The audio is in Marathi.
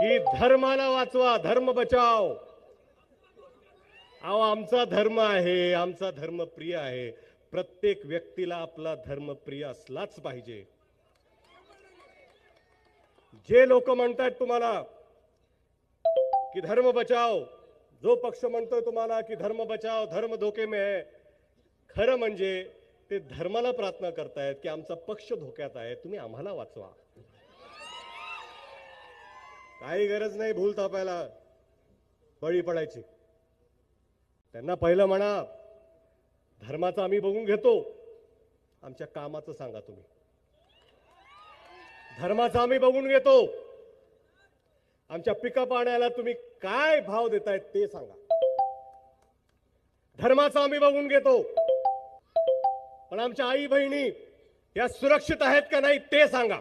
की धर्माला वाचवा, धर्म बचाव. अहो, आमचा धर्म आहे, आमचा धर्म प्रिय आहे. प्रत्येक व्यक्तीला आपला धर्म प्रिय असलाच पाहिजे. जे लोक म्हणतात तुम्हाला की धर्म बचाव, जो पक्ष म्हणतोय तुम्हाला की धर्म बचाव, धर्म धोके में है, खरं म्हणजे ते धर्माला प्रार्थना करतायत की आमचा पक्ष धोक्यात आहे, तुम्ही आम्हाला वाचवा. काही गरज नाही भूल थापायला, बळी पडायची. त्यांना पहिलं म्हणा धर्माचं आम्ही बघून घेतो, आमच्या कामाचं सांगा तुम्ही. धर्माचं आम्ही बघून घेतो, आमच्या पिका पाण्याला तुम्ही काय भाव देताय ते सांगा. धर्माचं आम्ही बघून घेतो, पण आमच्या आई बहिणी या सुरक्षित आहेत का नाही ते सांगा.